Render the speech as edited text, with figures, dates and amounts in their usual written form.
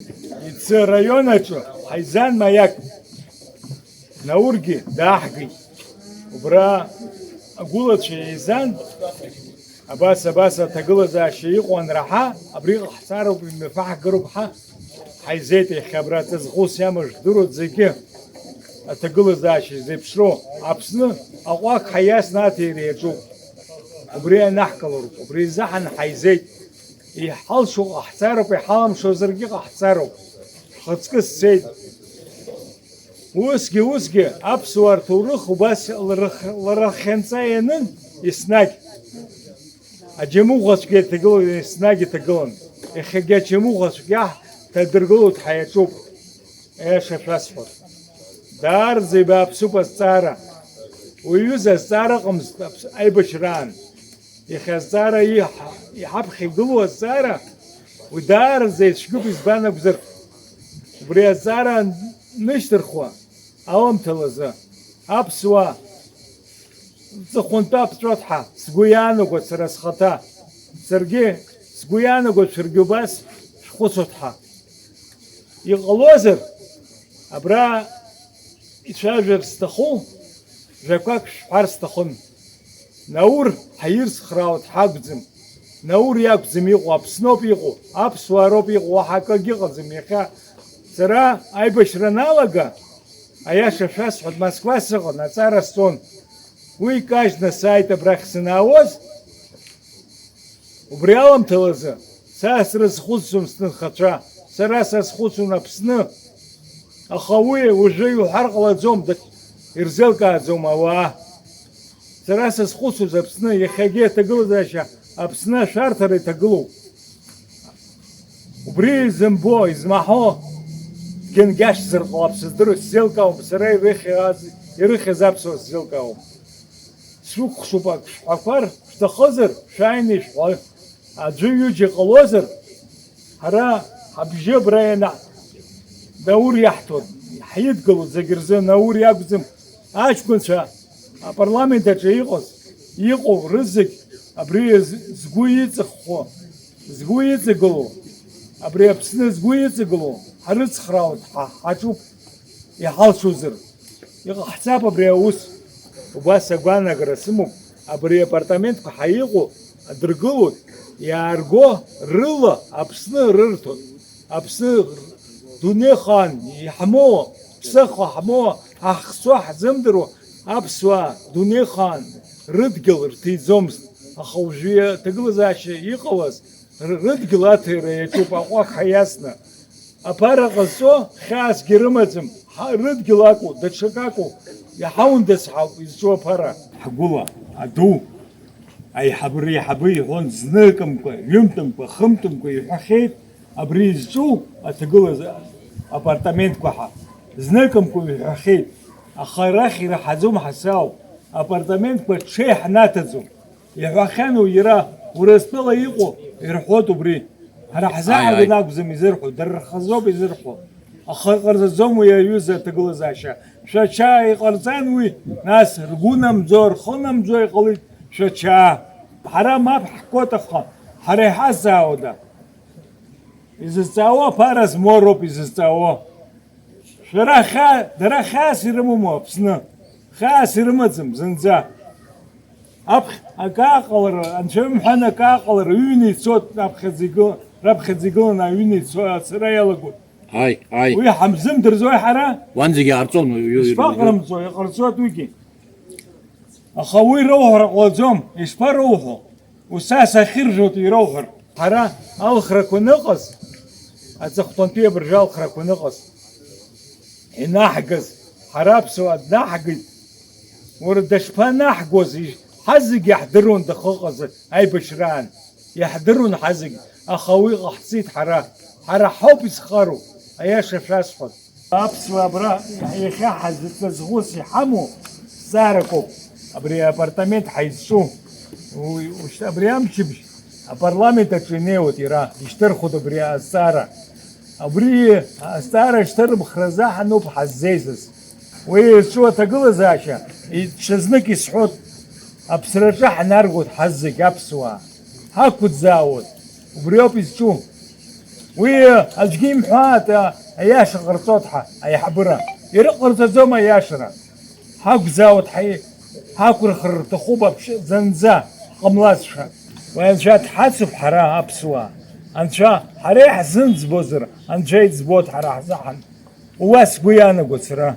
It's a rayonacho, Haizan Mayak, Naurgi, Dahgi, Ubra, Agulachi, Izan, Abasa, Tagulaza, Shiqan Raha, Abriq Saro, Mefah Grupha, Haizete, Habratas, Hosiamers, Durut Zeke, a Tagulazashi, Zipsro, Absno, a walk Hayas Nati, Ubria Nahkalur, Ubrizahan Haizet. يحلشوا أحسارو بحالم شو زرقي أحسارو خدك السيد وسقي أبسوار تورخ وبس الرخنساينن يسناج أجمو غشقي تقول يسناج تقولن إخجا جمو غشقي تدرقلو تحيشوب إيش فلسفة دار زي بابسوب السارة ويوز السارة قمص أي بشران يخزارة يحبخي قلوة الزارة ودار زي شكوب يزبانا بزر بري الزارة نشتر خوا أوام تلزا أبسوا زخونتا بتروتحا سقويانو قد سرسخطا سرقي سقويانو قد شرقو باس شخوصوتحا يغلوزر أبرا يتشاجر استخو جاكواك شحار استخون نور حيرس خراوت حاجزم نور ياكزم يقو أبسنوب يقو أبسواروب يقو حكا يقزم يخا سرا أي بشرنا لقا أياش فاس حد مسكوا سقط نصار الصون ويكاش نسايت برخسناوز وبريالم تلزا ساسرس خصوم سن خطرا سراسس خصوم نبسنا أخوي وجيو حرق لزوم دك يرزلك زوم أواه سراسس خصوص أبسنا يخاجي تقول ذاشا أبسنا شارتر تقولوا وبري زنبو يزمحو كن جاش زرق لابس درو سيلكاو بسراي يريخ زابسو سيلكاو سوق شوبك حفر شتخزر شاينش أجو يجي قلوزر هرا حبيجي براينا دور يحتود حيد قلو زجرزن نور يابزم اش كنت البرلمان يقو رزق أبري زقويت قلو أبري بسنا زقويت قلو حرص خراوت حشوف يحال شوزر يقو حساب أبري أوس وبس أقوانا قرسمو أبري أبارتمنت كحيقو أدرقلو يارقو رلا أبسنا ررتو أبسنا دنيا خان يحمو بسخو حمو أخصو حزمدرو أبسوا دنيا خان ردقل رتيزومس أخوجية تقول زاشي يقوز ردقل أتيري يشوف أقوى خياسنا أبارا قصو خاس جرمتم ردقل أكو دتشكاكو يحاون دسحاو يزو أبارا حقولا أدو أي حبري هون زنكم يمتم خمتم يحخيت أبري يزو أتقول أبارتمنت كوحا زنكم يحخيت أخيراخي راح أزوم حساو أبارتمنت بتشي حناتزو يحخانو يرا ورسبلا يقو يرحوتو بري راح زعل هناك بزم يزرحو در خزوب يزرحو أخي قرز الزوم ويا يوزا تقول زاشا شاي قرزانوي ناس رجونا مزور خونا مزور قليل شا حرام ما بحكوت أخا حري حساو ده إذا استوى بارس موروب إذا استوى درا خاص يرمو بسنا خاص يرمزم زنزا أبخ أكاقلر أنشم حنا كاقلر يوني صوت ربخ زيقون يوني صوت سرايا لقول هاي ويا حمزم درزوي حرا وانزي أرطول إسباقرم زوي قرصوت ويكي أخوي روح رقول زوم إسبار روحه وساسا خرجوت يروحر حرا الخرك ونقص أتزخطن فيه برجال خرك ونقص نحجز حراب سواد نحجز وردشبان نحجز حزق يحضرون دخوقز أي بشران يحضرون حزق أخوي حسيت حرا حب يسخروا أياش فاسفل أبس وابرا يخي حزت لزغوس يحمو ساركو أبري أبارتمنت حيزشو وش أبري أمشبش أبرلامنت تشينيو تيرا يشترخوا أبري السارة أبري ستار اشتر بخرزاح نوب حزيزس وشو تقول زاشا شزنك يسحوت أبسرجح نرقد حزق أبسوا هاكو تزاود وبريوب يسشو وي الجيم حات اياش غرطوطها اي حبره يرقرت زوما ياشرا هاك زاوت حي هاكر خر تخوبه زنزا قملاسشا وان شات حاسب حراها بسوا انشا حريح زنز بوزر انشا يزبوت حراح زحن وواس قيانا قسرا